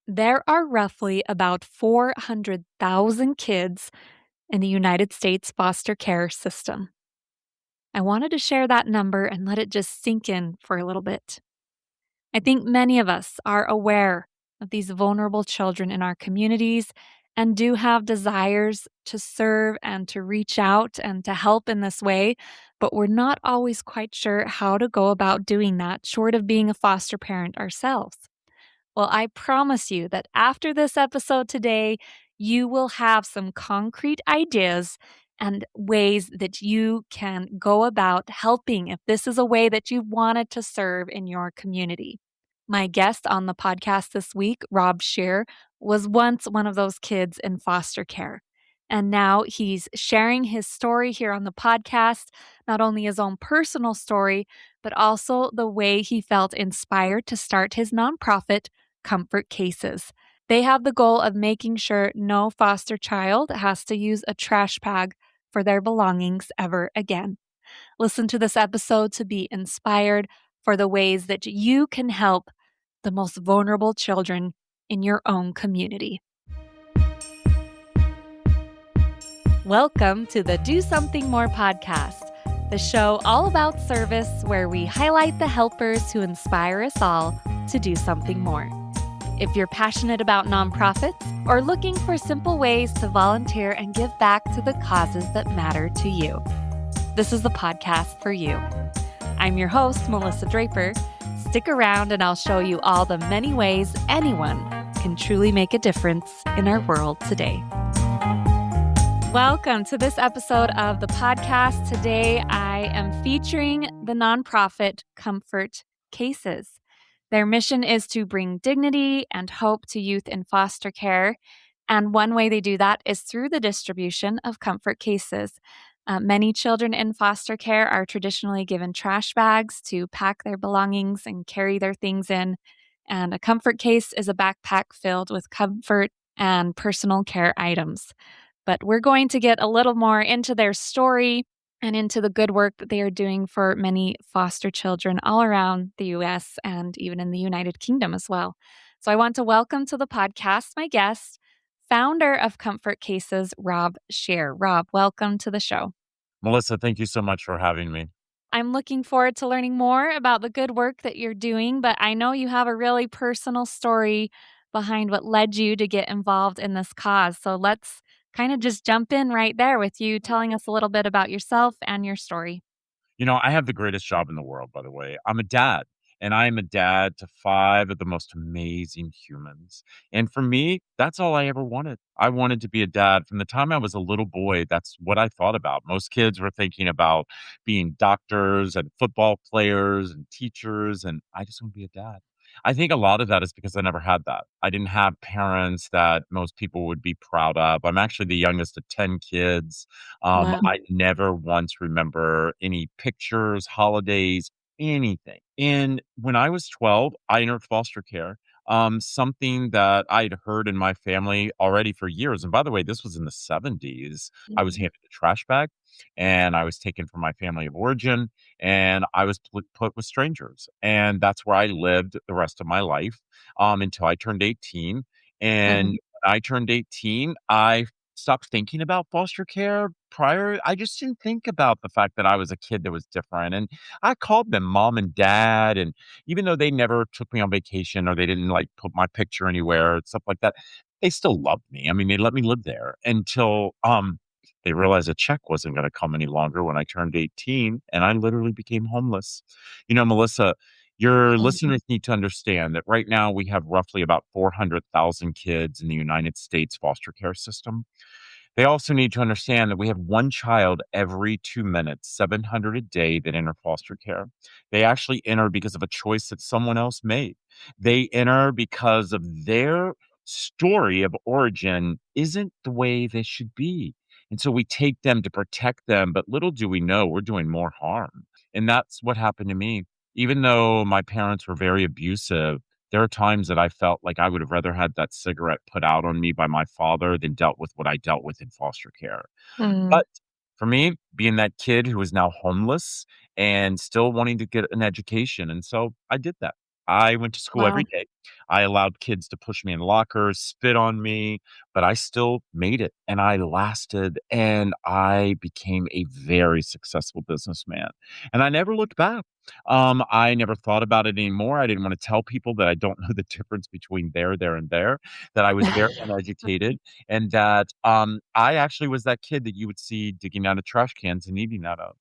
There are roughly about 400,000 kids in the United States foster care system. I wanted to share that number and let it just sink in for a little bit. I think many of us are aware of these vulnerable children in our communities and do have desires to serve and to reach out and to help in this way, but we're not always quite sure how to go about doing that, short of being a foster parent ourselves. Well, I promise you that after this episode today, you will have some concrete ideas and ways that you can go about helping if this is a way that you wanted to serve in your community. My guest on the podcast this week, Rob Scheer, was once one of those kids in foster care. And now he's sharing his story here on the podcast, not only his own personal story, but also the way he felt inspired to start his nonprofit, Comfort Cases. They have the goal of making sure no foster child has to use a trash bag for their belongings ever again. Listen to this episode to be inspired for the ways that you can help the most vulnerable children in your own community. Welcome to the Do Something More podcast, the show all about service where we highlight the helpers who inspire us all to do something more. If you're passionate about nonprofits or looking for simple ways to volunteer and give back to the causes that matter to you, this is the podcast for you. I'm your host, Melissa Draper. Stick around and I'll show you all the many ways anyone can truly make a difference in our world today. Welcome to this episode of the podcast. Today, I am featuring the nonprofit Comfort Cases. Their mission is to bring dignity and hope to youth in foster care. And one way they do that is through the distribution of comfort cases. Many children in foster care are traditionally given trash bags to pack their belongings and carry their things in. And a comfort case is a backpack filled with comfort and personal care items. But we're going to get a little more into their story and into the good work that they are doing for many foster children all around the U.S. and even in the United Kingdom as well. So I want to welcome to the podcast my guest, founder of Comfort Cases, Rob Scheer. Rob, welcome to the show. Melissa, thank you so much for having me. I'm looking forward to learning more about the good work that you're doing, but I know you have a really personal story behind what led you to get involved in this cause. So let's kind of just jump in right there with you telling us a little bit about yourself and your story. I have the greatest job in the world, by the way. I'm a dad, and I am a dad to 5 of the most amazing humans. And for me, that's all I ever wanted. I wanted to be a dad. From the time I was a little boy, that's what I thought about. Most kids were thinking about being doctors and football players and teachers, and I just want to be a dad. I think a lot of that is because I never had that. I didn't have parents that most people would be proud of. I'm actually the youngest of 10 kids. Wow. I never once remember any pictures, holidays, anything. And when I was 12, I entered foster care. Something that I'd heard in my family already for years. And by the way, this was in the 70s. I was Mm. handed a trash bag and I was taken from my family of origin and I was put with strangers. And that's where I lived the rest of my life until I turned 18. And Mm. when I turned 18, I stopped thinking about foster care prior. I just didn't think about the fact that I was a kid that was different. And I called them mom and dad. And even though they never took me on vacation or they didn't like put my picture anywhere and stuff like that, they still loved me. I mean, they let me live there until they realized a check wasn't going to come any longer when I turned 18 and I literally became homeless. Melissa, your Oh, listeners need to understand that right now we have roughly about 400,000 kids in the United States foster care system. They also need to understand that we have one child every 2 minutes, 700 a day that enter foster care. They actually enter because of a choice that someone else made. They enter because of their story of origin isn't the way they should be. And so we take them to protect them, but little do we know we're doing more harm. And that's what happened to me. Even though my parents were very abusive, there are times that I felt like I would have rather had that cigarette put out on me by my father than dealt with what I dealt with in foster care. mm. But for me, being that kid who is now homeless and still wanting to get an education, and so I did that. I went to school every Wow. day. I allowed kids to push me in lockers, spit on me, but I still made it and I lasted and I became a very successful businessman. And I never looked back. I never thought about it anymore. I didn't want to tell people that I don't know the difference between there, and there, that I was very uneducated, and that I actually was that kid that you would see digging out of trash cans and eating out of.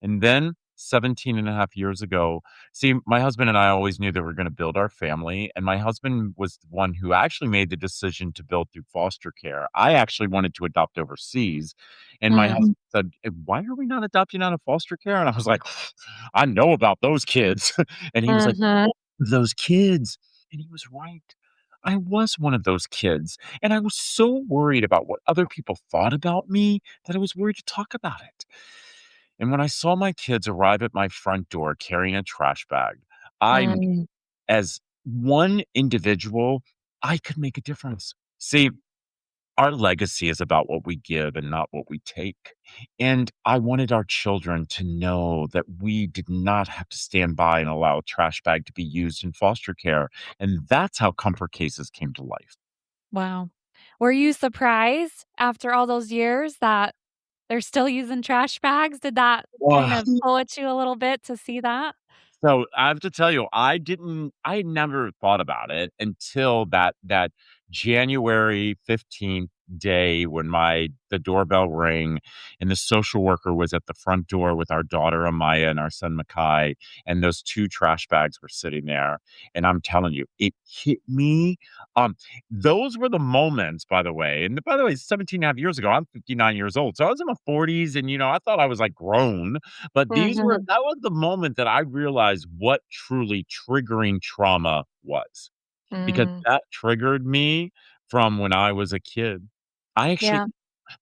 And then 17 and a half years ago, see, my husband and I always knew that we were going to build our family. And my husband was the one who actually made the decision to build through foster care. I actually wanted to adopt overseas. And my Mm. husband said, Why are we not adopting out of foster care? And I was like, I know about those kids. And he was like, Mhm. those kids. And he was right. I was one of those kids. And I was so worried about what other people thought about me that I was worried to talk about it. And when I saw my kids arrive at my front door carrying a trash bag, I knew Mm. as one individual, I could make a difference. See, our legacy is about what we give and not what we take. And I wanted our children to know that we did not have to stand by and allow a trash bag to be used in foster care. And that's how comfort cases came to life. Wow. Were you surprised after all those years that they're still using trash bags? Did that kind of pull at you a little bit to see that? So, I have to tell you, I never thought about it until that January 15th day when the doorbell rang and the social worker was at the front door with our daughter Amaya and our son Makai, and those 2 trash bags were sitting there, and I'm telling you, it hit me. Um, those were the moments, by the way, and by the way, 17 and a half years ago, I'm 59 years old, so I was in my 40s and, I thought I was, like, grown, but Mhm. that was the moment that I realized what truly triggering trauma was, because Mm. that triggered me from when I was a kid. I actually Yeah.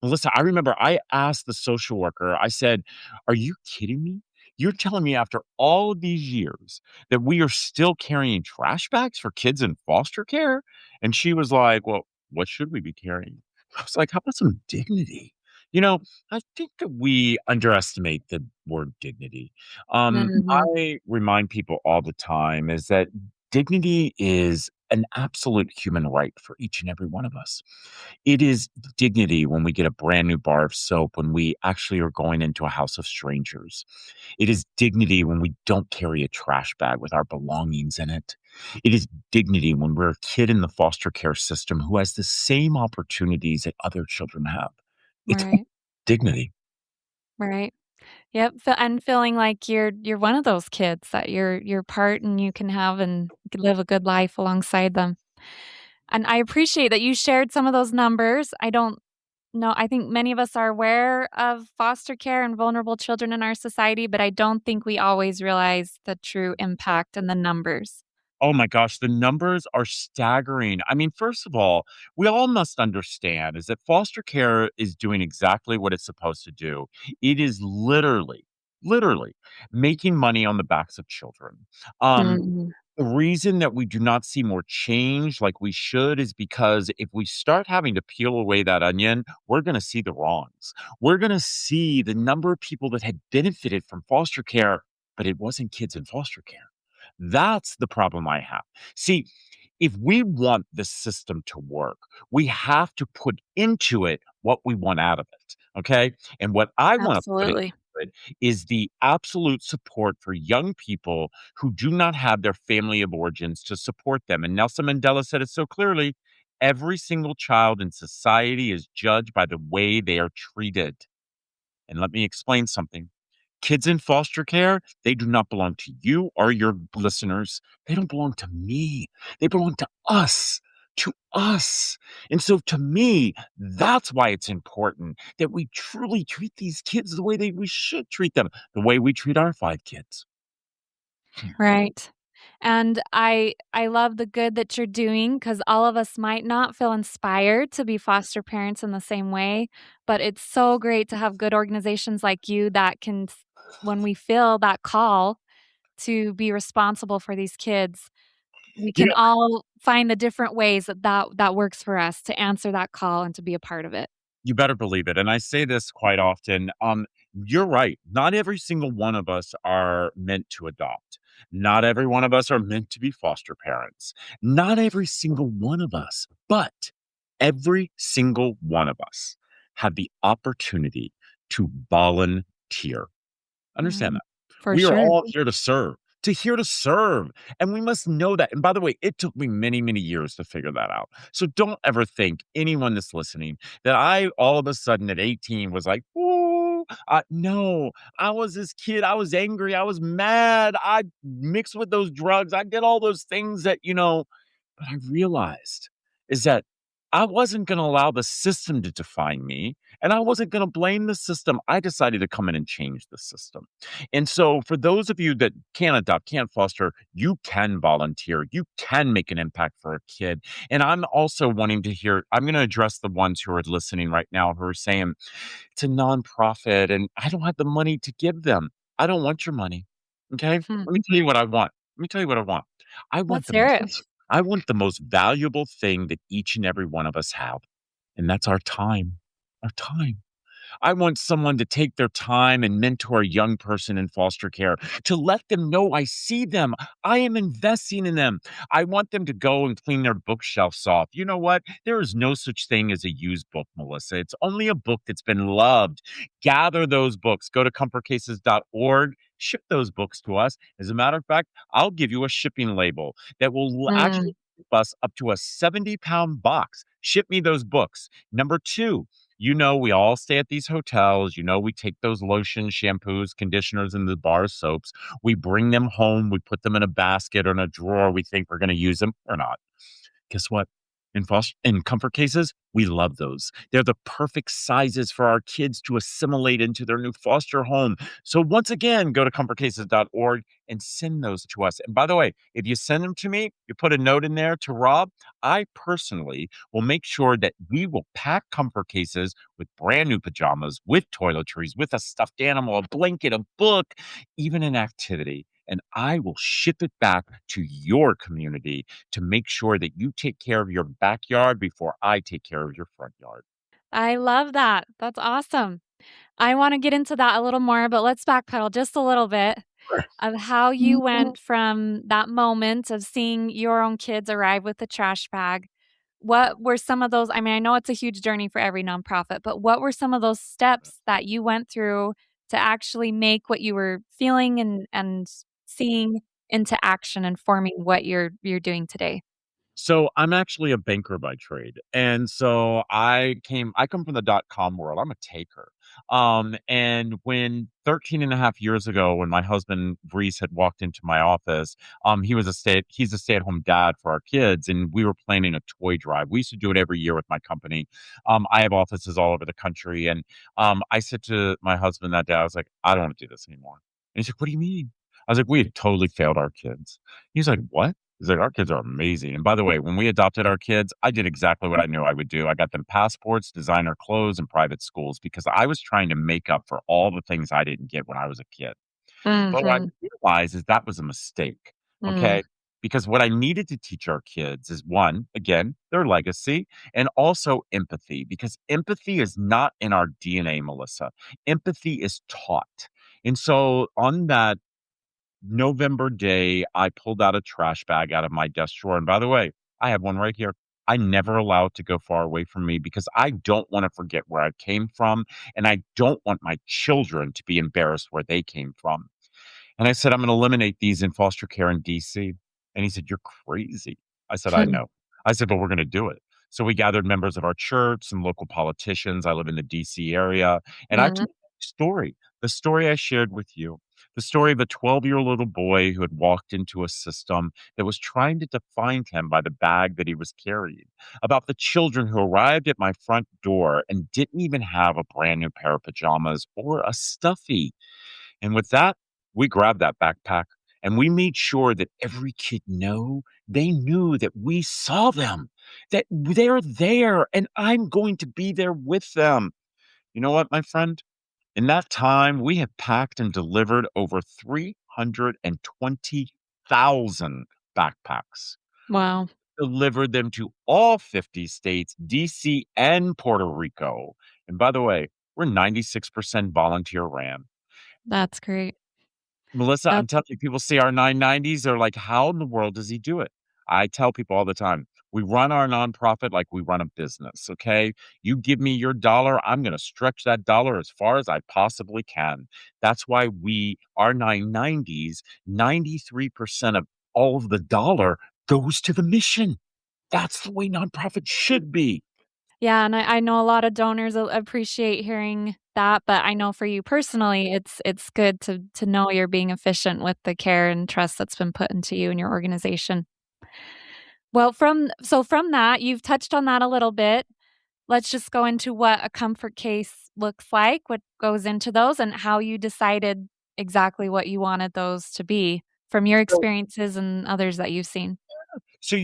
Melissa, I remember I asked the social worker, I said, "Are you kidding me? You're telling me after all of these years that we are still carrying trash bags for kids in foster care?" And she was like, "Well, what should we be carrying?" I was like, "How about some dignity?" You know, I think that we underestimate the word dignity. Mhm. I remind people all the time is that dignity is an absolute human right for each and every one of us. It is dignity when we get a brand new bar of soap, when we actually are going into a house of strangers. It is dignity when we don't carry a trash bag with our belongings in it. It is dignity when we're a kid in the foster care system who has the same opportunities that other children have. It's Right. dignity. Right. Yep, and feeling like you're one of those kids that you're part and you can have and live a good life alongside them. And I appreciate that you shared some of those numbers. I don't know, I think many of us are aware of foster care and vulnerable children in our society, but I don't think we always realize the true impact and the numbers. Oh my gosh, the numbers are staggering. I mean, first of all, we all must understand is that foster care is doing exactly what it's supposed to do. It is literally making money on the backs of children. Um, Mhm. the reason that we do not see more change like we should is because if we start having to peel away that onion, we're going to see the wrongs. We're going to see the number of people that had benefited from foster care, but it wasn't kids in foster care. That's the problem I have. See, if we want the system to work, we have to put into it what we want out of it. Okay. And what I want to put into Absolutely. it is the absolute support for young people who do not have their family of origins to support them. And Nelson Mandela said it so clearly: every single child in society is judged by the way they are treated. And let me explain something. Kids in foster care, they do not belong to you or your listeners. They don't belong to me. They belong to us. To us. And so to me, that's why it's important that we truly treat these kids the way we should treat them, the way we treat our 5 kids. Hmm. Right. And I love the good that you're doing because all of us might not feel inspired to be foster parents in the same way, but it's so great to have good organizations like you that can when we feel that call to be responsible for these kids, we You can know, all find the different ways that works for us to answer that call and to be a part of it. you better believe it. And I say this quite often. You're right. Not every single one of us are meant to adopt. Not every one of us are meant to be foster parents. Not every single one of us, but every single one of us have the opportunity to volunteer. Understand Mm, that. for We are sure. all here to serve. And we must know that. And by the way, it took me many, many years to figure that out. So don't ever think, anyone that's listening, that I all of a sudden at 18 was like, "Ooh," no, I was this kid. I was angry. I was mad. I mixed with those drugs. I did all those things that, but I realized is that I wasn't going to allow the system to define me, and I wasn't going to blame the system. I decided to come in and change the system. And so, for those of you that can't adopt, can't foster, you can volunteer. You can make an impact for a kid. And I'm also wanting to hear, I'm going to address the ones who are listening right now who are saying, it's a nonprofit and I don't have the money to give them. I don't want your money. Okay. Hmm. Let me tell you what I want. Let me tell you what I want. I want Let's the hear most it. I want the most valuable thing that each and every one of us have, and that's our time. Our time. I want someone to take their time and mentor a young person in foster care to let them know I see them. I am investing in them. I want them to go and clean their bookshelves off. You know what? There is no such thing as a used book, Melissa. It's only a book that's been loved. Gather those books. Go to comfortcases.org. Ship those books to us. As a matter of fact, I'll give you a shipping label that will actually Mm, ship us up to a 70-pound box. Ship me those books. Number two, we all stay at these hotels. We take those lotions, shampoos, conditioners, and the bar soaps. We bring them home. We put them in a basket or in a drawer. We think we're going to use them or not. Guess what? In comfort cases, we love those. They're the perfect sizes for our kids to assimilate into their new foster home. So once again, go to comfortcases.org and send those to us. And by the way, if you send them to me, you put a note in there to Rob, I personally will make sure that we will pack comfort cases with brand new pajamas, with toiletries, with a stuffed animal, a blanket, a book, even an activity. And I will ship it back to your community to make sure that you take care of your backyard before I take care of your front yard. I love that. That's awesome. I want to get into that a little more, but let's backpedal just a little bit Sure. of how you went from that moment of seeing your own kids arrive with the trash bag. What were some of those? I mean, I know it's a huge journey for every nonprofit, but what were some of those steps that you went through to actually make what you were feeling and seeing into action and forming what you're doing today? So I'm actually a banker by trade. And so I come from the dot-com world. I'm a taker. And when 13 and a half years ago, when my husband Brees had walked into my office, he's a stay-at-home dad for our kids, and we were planning a toy drive. We used to do it every year with my company. I have offices all over the country. And I said to my husband that day, I was like, I don't want to do this anymore. And he's like, what do you mean? I was like, we had totally failed our kids. He's like, what? He's like, "Our kids are amazing." And by the way, when we adopted our kids, I did exactly what I knew I would do. I got them passports, designer clothes, and private schools because I was trying to make up for all the things I didn't get when I was a kid. But what I Mhm. realized is that was a mistake, Mm. okay? Because what I needed to teach our kids is, one, again, their legacy, and also empathy, because empathy is not in our DNA, Melissa. Empathy is taught. And so on that November day, I pulled out a trash bag out of my desk drawer, and by the way, I have one right here. I never allow it to go far away from me because I don't wanna forget where I came from, and I don't want my children to be embarrassed where they came from. And I said, "I'm gonna eliminate these in foster care in DC." And he said, "You're crazy." I said, "I know." I said, "But we're gonna do it." So we gathered members of our church, some local politicians. I live in the DC area, and I Mhm. told the story I shared with you, the story of a 12-year-old little boy who had walked into a system that was trying to define him by the bag that he was carrying, about the children who arrived at my front door and didn't even have a brand new pair of pajamas or a stuffy. And with that, we grabbed that backpack and we made sure that every kid they knew that we saw them, that they're there and I'm going to be there with them. You know what, my friend? In that time, we have packed and delivered over 320,000 backpacks, Wow, delivered them to all 50 states, DC, and Puerto Rico. And by the way, we're 96% volunteer ran. that's great. Melissa, I'm Yep. telling you, people see our 990s, they're like, "How in the world does he do it?" I tell people all the time, we run our nonprofit like we run a business, okay? You give me your dollar, I'm gonna stretch that dollar as far as I possibly can. That's why our 990s, 93% of all of the dollar goes to the mission. That's the way nonprofits should be. Yeah, and I know a lot of donors will appreciate hearing that, but I know for you personally, it's good to know you're being efficient with the care and trust that's been put into you and your organization. Well, from that, you've touched on that a little bit. Let's just go into what a comfort case looks like, what goes into those, and how you decided exactly what you wanted those to be from your experiences and others that you've seen. So,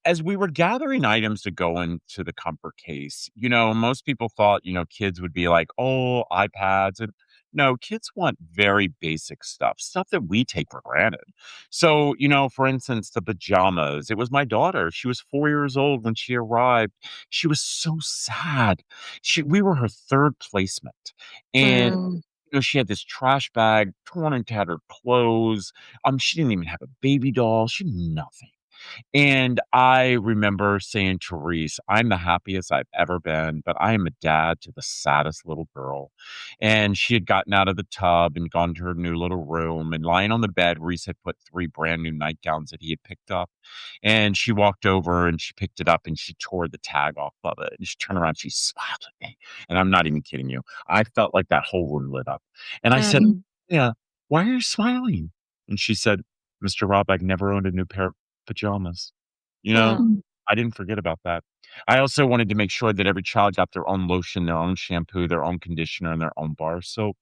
as we were gathering items to go into the comfort case, most people thought, kids would be like, oh, iPads. And no, kids want very basic stuff that we take for granted. So, for instance, the pajamas. It was my daughter. She was 4 years old when she arrived. She was so sad. We were her third placement. And Mm, she had this trash bag, torn and tattered clothes. She didn't even have a baby doll. She had nothing. And I remember saying, "Therese, I'm the happiest I've ever been, but I am a dad to the saddest little girl." And she had gotten out of the tub and gone to her new little room, and lying on the bed, Reese had put 3 brand new nightgowns that he had picked up. And she walked over and she picked it up and she tore the tag off of it. And she turned around, she smiled at me. And I'm not even kidding you. I felt like that whole room lit up. And I said, mhm, "Yeah, why are you smiling?" And she said, "Mr. Rob, I've never owned a new pair of pajamas." You know, mm, I didn't forget about that. I also wanted to make sure that every child got their own lotion, their own shampoo, their own conditioner, and their own bar soap.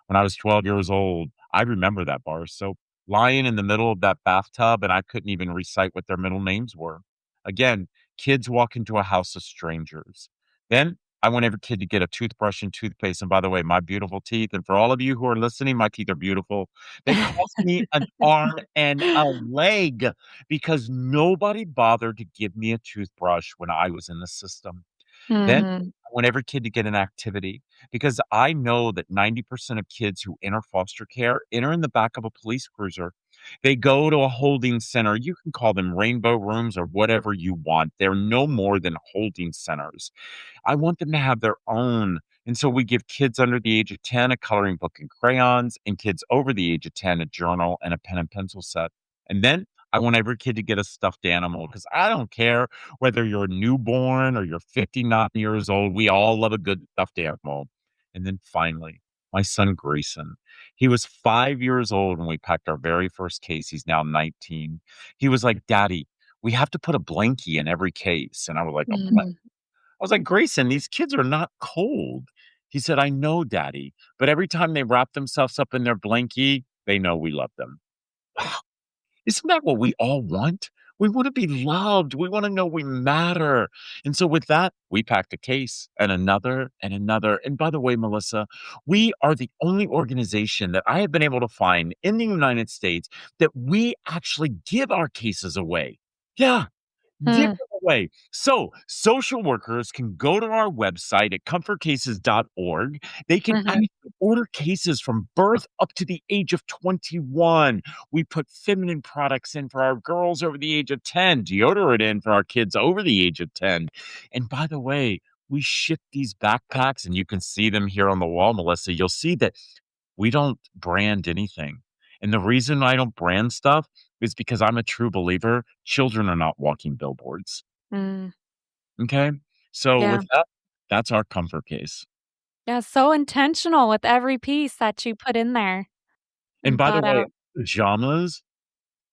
When I was 12 years old, I remember that bar soap lying in the middle of that bathtub, and I couldn't even recite what their middle names were. Again, kids walk into a house of strangers. Then I want every kid to get a toothbrush and toothpaste. And by the way, my beautiful teeth, and for all of you who are listening, my teeth are beautiful. They cost me an arm and a leg because nobody bothered to give me a toothbrush when I was in the system. Then mhm, I want every kid to get an activity because I know that 90% of kids who enter foster care enter in the back of a police cruiser. They go to a holding center. You can call them rainbow rooms or whatever you want. They're no more than holding centers. I want them to have their own. And so we give kids under the age of 10 a coloring book and crayons, and kids over the age of 10 a journal and a pen and pencil set. And then I want every kid to get a stuffed animal because I don't care whether you're a newborn or you're 59 years old. We all love a good stuffed animal. And then finally, my son Grayson. He was 5 years old when we packed our very first case. He's now 19. He was like, "Daddy, we have to put a blankie in every case." And I was like, "A blankie?" mhm, I was like, "Grayson, these kids are not cold." He said, "I know, Daddy, but every time they wrap themselves up in their blankie, they know we love them." Wow, isn't that what we all want? We want to be loved. We want to know we matter. And so with that, we packed a case and another and another. And by the way, Melissa, we are the only organization that I have been able to find in the United States that we actually give our cases away. Yeah, give mm, them away. So social workers can go to our website at comfortcases.org. They can mhm. actually order cases from birth up to the age of 21. We put feminine products in for our girls over the age of 10, deodorant in for our kids over the age of 10. And by the way, we ship these backpacks, and you can see them here on the wall, Melissa. You'll see that we don't brand anything. And the reason I don't brand stuff is because I'm a true believer children are not walking billboards. Mm, Okay? So yeah. with that, that's our comfort case. Yeah, so intentional with every piece that you put in there And and by the thought way, out. pajamas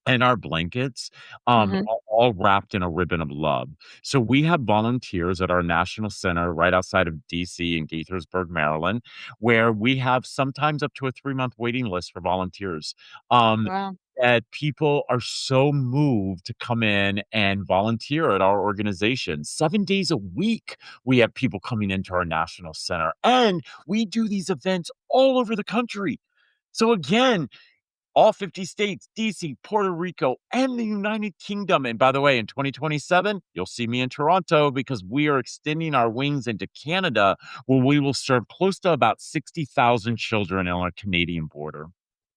and our blankets, Mhm. are all wrapped in a ribbon of love. So we have volunteers at our national center right outside of DC in Gaithersburg, Maryland, where we have sometimes up to a 3-month waiting list for volunteers. Um, Wow. that people are so moved to come in and volunteer at our organization. 7 days a week, we have people coming into our national center, and we do these events all over the country. So again, all 50 states, DC, Puerto Rico, and the United Kingdom. And by the way, in 2027, you'll see me in Toronto because we are extending our wings into Canada, where we will serve close to about 60,000 children on our Canadian border.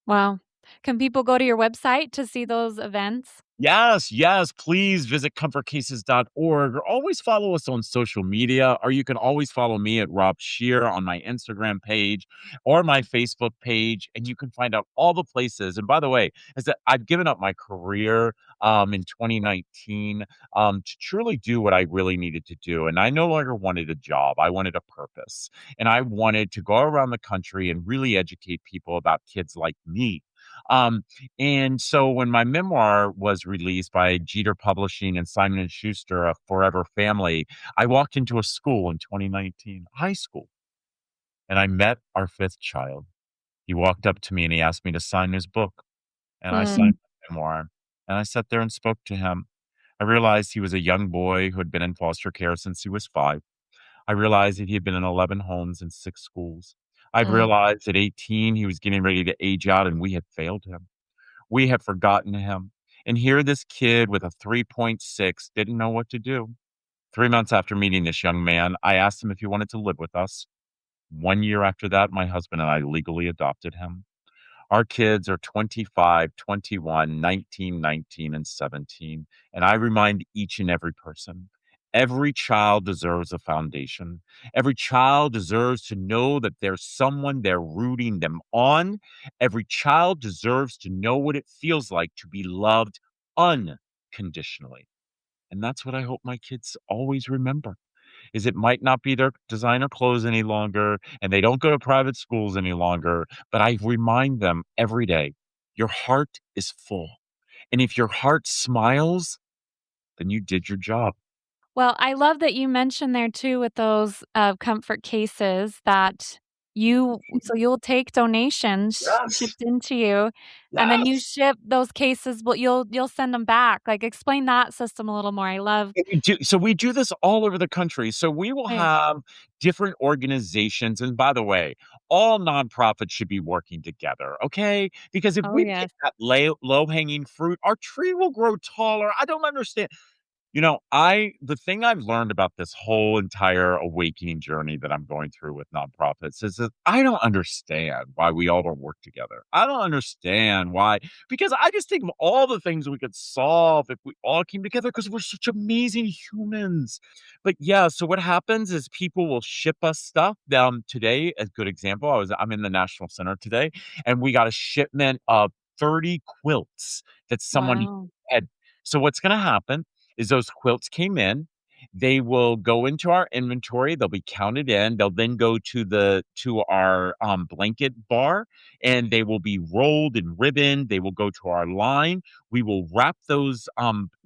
Wow. Can people go to your website to see those events? Yes, yes, please visit comfortcases.org or always follow us on social media, or you can always follow me at Rob Scheer on my Instagram page or my Facebook page, and you can find out all the places. And by the way, is that I've given up my career in 2019 to truly do what I really needed to do. And I no longer wanted a job. I wanted a purpose. And I wanted to go around the country and really educate people about kids like me. Um, and so when my memoir was released by Jeter Publishing and Simon and Schuster, A Forever Family, I walked into a school in 2019, high school, and I met our fifth child. He walked up to me and he asked me to sign his book, and I signed my memoir. And I sat there and spoke to him. I realized he was a young boy who had been in foster care since he was 5. I realized that he had been in 11 homes and 6 schools. I'd Mm. realized at 18 he was getting ready to age out and we had failed him. We have forgotten him. And here this kid with a 3.6 didn't know what to do. 3 months after meeting this young man, I asked him if he wanted to live with us. 1 year after that, my husband and I legally adopted him. Our kids are 25, 21, 19, 19, and 17. And I remind each and every person every child deserves a foundation. Every child deserves to know that there's someone there rooting them on. Every child deserves to know what it feels like to be loved unconditionally. And that's what I hope my kids always remember is it might not be their designer clothes any longer and they don't go to private schools any longer, but I remind them every day, your heart is full. And if your heart smiles, then you did your job. Well, I love that you mentioned there too with those, comfort cases that you'll take donations Yes. shipped into you, and then you Yes. ship those cases, but you'll send them back. Like, explain that system a little more. I love We do this all over the country. So we will Hey. have different organizations. And by the way, all nonprofits should be working together, okay? Because if Oh, we pick yes. that low hanging fruit, our tree will grow taller. I don't understand. The thing I've learned about this whole entire awakening journey that I'm going through with nonprofits is that I don't understand why we all don't work together. I don't understand why, because I just think of all the things we could solve if we all came together because we're such amazing humans. But yeah, so what happens is people will ship us stuff. Today, a good example, I'm in the National Center today, and we got a shipment of 30 quilts that someone Wow. had. So what's going to happen is those quilts came in. They will go into our inventory. They'll be counted in. They'll then go to our blanket bar, and they will be rolled and ribboned. They will go to our line. We will wrap those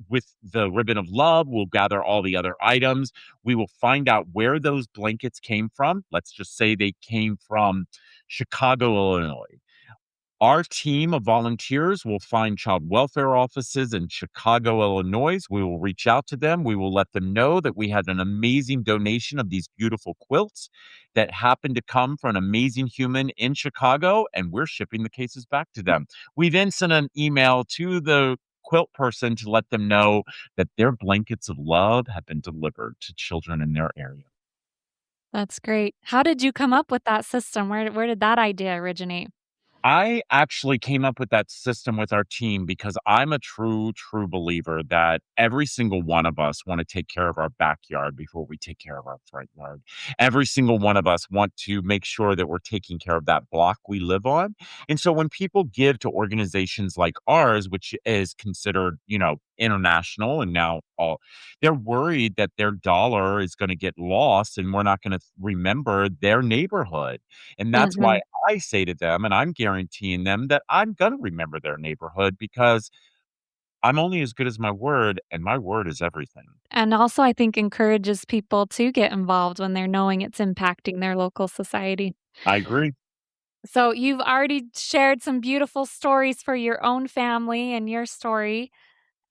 with the ribbon of love. We'll gather all the other items. We will find out where those blankets came from. Let's just say they came from Chicago, Illinois. Our team of volunteers will find child welfare offices in Chicago, Illinois. We will reach out to them. We will let them know that we had an amazing donation of these beautiful quilts that happened to come from an amazing human in Chicago, and we're shipping the cases back to them. We then send an email to the quilt person to let them know that their blankets of love have been delivered to children in their area. That's great. How did you come up with that system? Where did that idea originate? I actually came up with that system with our team because I'm a true believer that every single one of us want to take care of our backyard before we take care of our front yard. Every single one of us want to make sure that we're taking care of that block we live on. And so when people give to organizations like ours, which is considered, international and now all, they're worried that their dollar is going to get lost and we're not going to remember their neighborhood. And that's why Mhm. I say to them, and I'm guaranteeing them that I'm gonna remember their neighborhood because I'm only as good as my word, and my word is everything. And also, I think encourages people to get involved when they're knowing it's impacting their local society. I agree. So, you've already shared some beautiful stories for your own family and your story.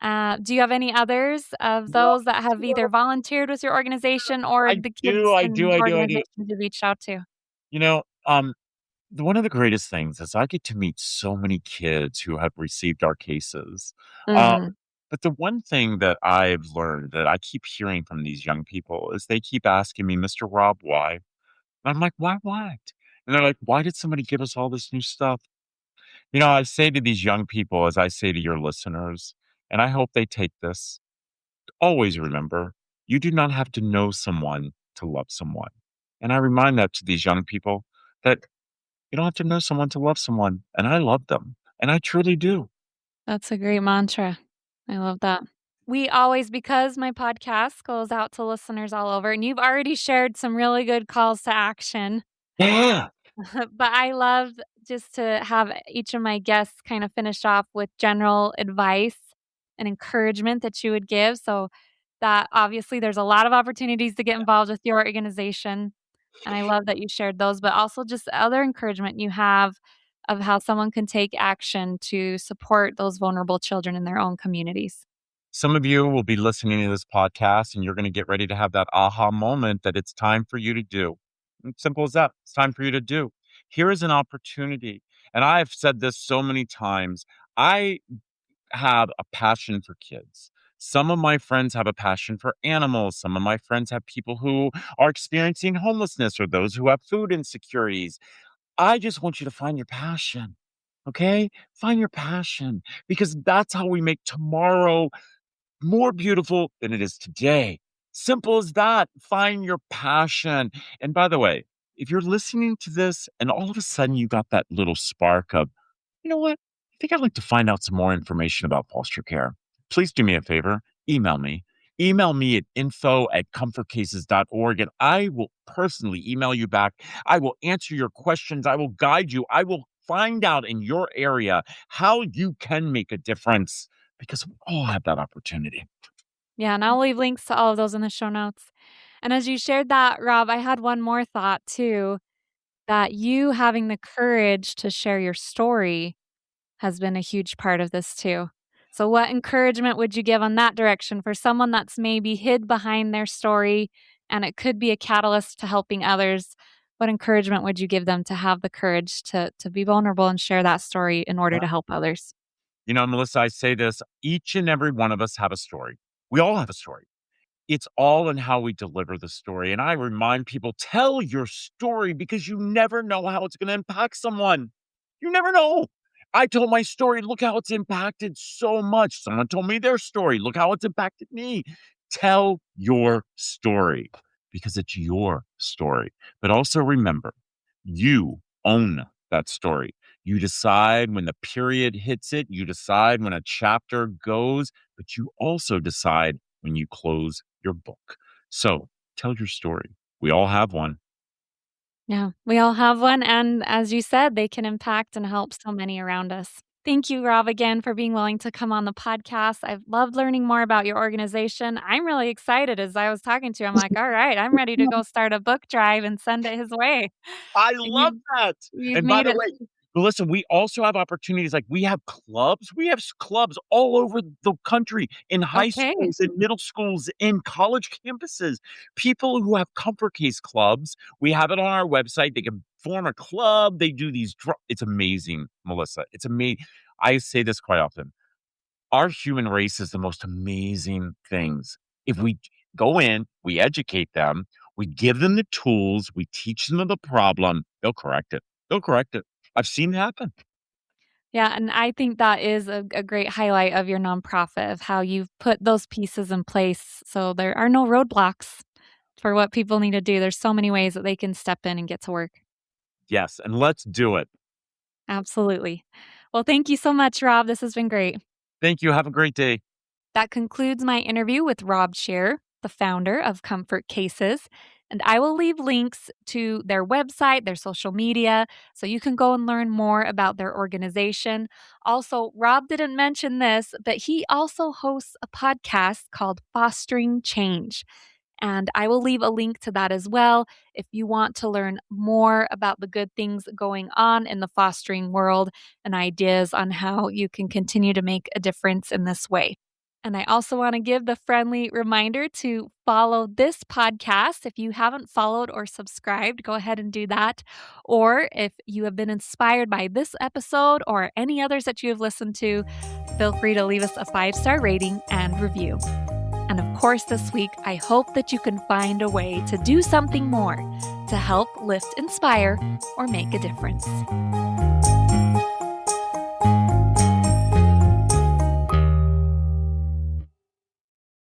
Do you have any others of Well, those that have either volunteered with your organization or I the do, kids I do, and I do, I do. organizations you reached out to? You know, um, one of the greatest things is I get to meet so many kids who have received our cases. Um, Mhm. but the one thing that I've learned that I keep hearing from these young people is they keep asking me, "Mr. Rob, why?" And I'm like, "Why what?" And they're like, "Why did somebody give us all this new stuff?" I say to these young people, as I say to your listeners, and I hope they take this, always remember, you do not have to know someone to love someone. And I remind that to these young people that you don't have to know someone to love someone. And I love them. And I truly do. That's a great mantra. I love that. We always, because my podcast goes out to listeners all over, and you've already shared some really good calls to action. Yeah. But I love just to have each of my guests kind of finish off with general advice and encouragement that you would give. So that obviously there's a lot of opportunities to get involved with your organization. And I love that you shared those, but also just other encouragement you have of how someone can take action to support those vulnerable children in their own communities. Some of you will be listening to this podcast and you're going to get ready to have that aha moment that it's time for you to do. It's simple as that. It's time for you to do. Here is an opportunity. And I've said this so many times. I have a passion for kids. Some of my friends have a passion for animals. Some of my friends have people who are experiencing homelessness or those who have food insecurities. I just want you to find your passion. Okay? Find your passion because that's how we make tomorrow more beautiful than it is today. Simple as that. Find your passion. And by the way, if you're listening to this and all of a sudden you got that little spark of, you know what? I think I'd like to find out some more information about foster care. Please do me a favor. Email me. Email me at info@comfortcases.org and I will personally email you back. I will answer your questions. I will guide you. I will find out in your area how you can make a difference because we all have that opportunity. Yeah, and I'll leave links to all of those in the show notes. And as you shared that, Rob, I had one more thought too, that you having the courage to share your story has been a huge part of this too. So, what encouragement would you give on that direction for someone that's maybe hid behind their story and it could be a catalyst to helping others? What encouragement would you give them to have the courage to be vulnerable and share that story in order to help others? Melissa, I say this each and every one of us have a story. We all have a story. It's all in how we deliver the story. And I remind people tell your story because you never know how it's going to impact someone. You never know. I told my story. Look how it's impacted so much. Someone told me their story. Look how it's impacted me. Tell your story because it's your story. But also remember, you own that story. You decide when the period hits it, you decide when a chapter goes, but you also decide when you close your book. So tell your story. We all have one. Yeah, we all have one. And as you said, they can impact and help so many around us. Thank you, Rob, again for being willing to come on the podcast. I've loved learning more about your organization. I'm really excited as I was talking to you. I'm like, all right, I'm ready to go start a book drive and send it his way. I And love that. you've And by made the it way, listen, we also have opportunities like we have clubs. We have clubs all over the country in high okay. schools, in middle schools, in college campuses. People who have comfort case clubs, we have it on our website. They can form a club. They do these. It's amazing, Melissa. It's amazing. I say this quite often. Our human race is the most amazing things. If we go in, we educate them, we give them the tools, we teach them the problem, they'll correct it. They'll correct it. I've seen it happen. Yeah, and I think that is a great highlight of your nonprofit of how you've put those pieces in place so there are no roadblocks for what people need to do. There's so many ways that they can step in and get to work. Yes, and let's do it. Absolutely. Well, thank you so much, Rob. This has been great. Thank you. Have a great day. That concludes my interview with Rob Scheer, the founder of Comfort Cases. And I will leave links to their website, their social media, so you can go and learn more about their organization. Also, Rob didn't mention this, but he also hosts a podcast called Fostering Change. And I will leave a link to that as well if you want to learn more about the good things going on in the fostering world and ideas on how you can continue to make a difference in this way. And I also want to give the friendly reminder to follow this podcast. If you haven't followed or subscribed, go ahead and do that. Or if you have been inspired by this episode or any others that you have listened to, feel free to leave us a 5-star rating and review. And of course, this week, I hope that you can find a way to do something more to help lift, inspire, or make a difference.